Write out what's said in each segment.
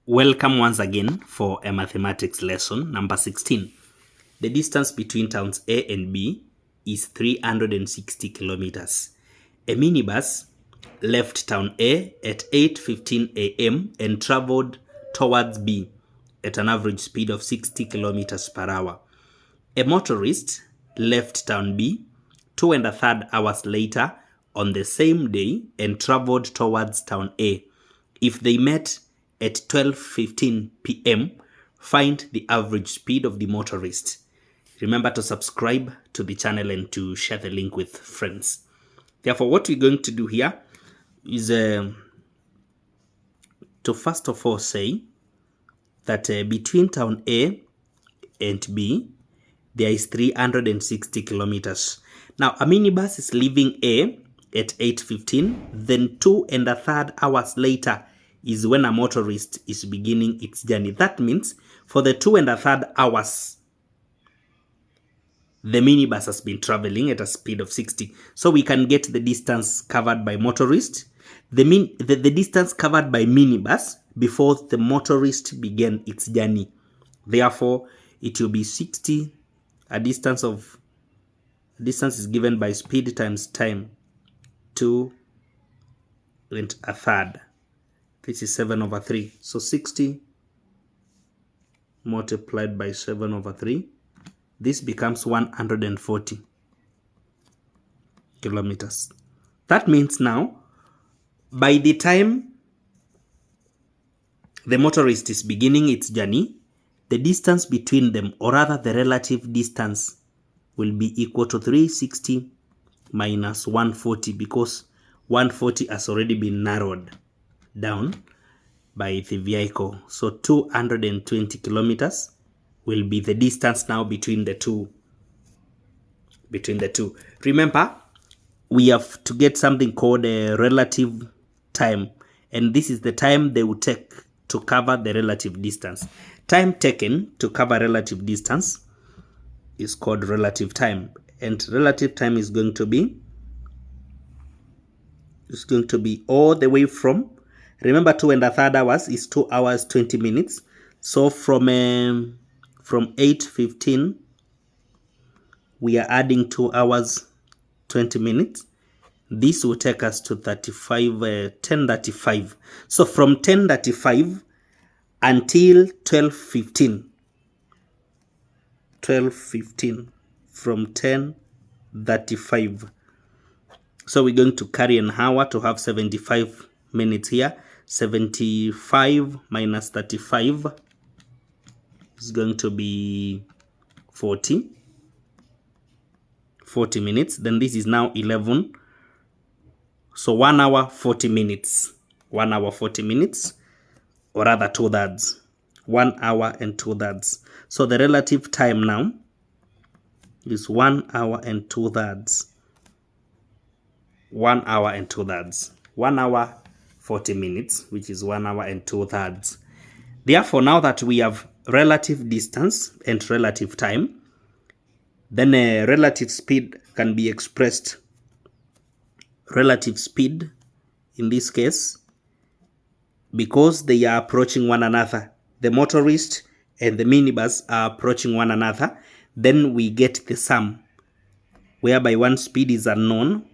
Welcome once again for a mathematics lesson number 16. The distance between towns A and B is 360 kilometers. A minibus left town A at 8:15 a.m. and traveled towards B at an average speed of 60 kilometers per hour. A motorist left town B 2.5 hours later on the same day and traveled towards town A. If they met at 12:15 p.m., find the average speed of the motorist. Remember to subscribe to the channel and to share the link with friends. Therefore, what we're going to do here is to first of all say that between town A and B, there is 360 kilometers. Now, a minibus is leaving A at 8:15, then 2.5 hours later is when a motorist is beginning its journey. That means for the 2.5 hours, the minibus has been traveling at a speed of 60. So we can get the distance covered by motorist, the distance covered by minibus before the motorist began its journey. Therefore, it will be 60. Distance is given by speed times time, 2.1/3. This is 7/3. So 60 multiplied by 7/3. This becomes 140 kilometers. That means now, by the time the motorist is beginning its journey, the distance between them, or rather the relative distance, will be equal to 360 minus 140, because 140 has already been narrowed down by the vehicle. So 220 kilometers will be the distance now between the two. Remember, we have to get something called a relative time, and this is the time they will take to cover the relative distance. Time taken to cover relative distance is called relative time, and relative time is going to be all the way from, remember, 2.5 hours is 2 hours 20 minutes. So from 8:15 we are adding 2 hours 20 minutes. This will take us to 10:35. So from 10:35 until 12:15, from 10:35. So we're going to carry an hour to have 75 minutes here. 75 minus 35 is going to be 40 minutes. Then this is now 11. So 1 hour 40 minutes. 1 hour 40 minutes, or rather 2/3. 1 hour and 2/3. So the relative time now is 1 hour and 2/3. 1 hour and 2/3. 1 hour 40 minutes, which is 1 hour and 2/3. Therefore, now that we have relative distance and relative time, then a relative speed can be expressed. Relative speed, in this case, because they are approaching one another, the motorist and the minibus are approaching one another, then we get the sum, whereby one speed is unknown,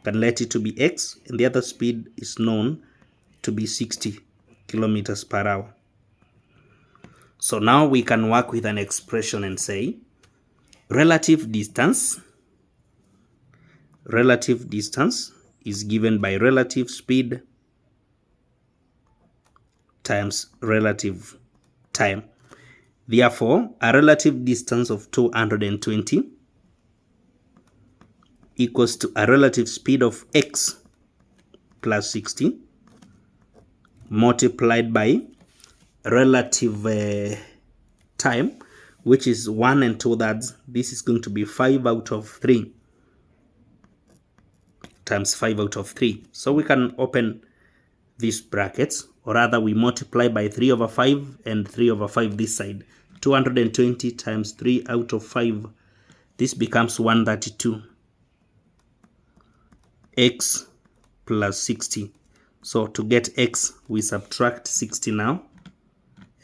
can let it to be x, and the other speed is known to be 60 kilometers per hour. So now we can work with an expression and say relative distance is given by relative speed times relative time. Therefore, a relative distance of 220 equals to a relative speed of x plus 60 multiplied by relative time, which is 1 and 2/3. This is going to be 5/3 times 5/3. So we can open these brackets, or rather we multiply by 3/5 and 3/5 this side. 220 times 3/5. This becomes 132. X plus 60. So to get x, we subtract 60 now.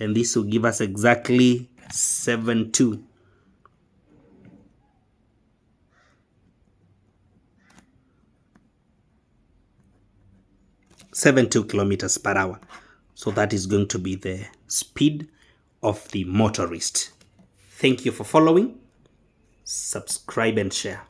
and this will give us exactly 72. 72 kilometers per hour. So that is going to be the speed of the motorist. Thank you for following. Subscribe and share.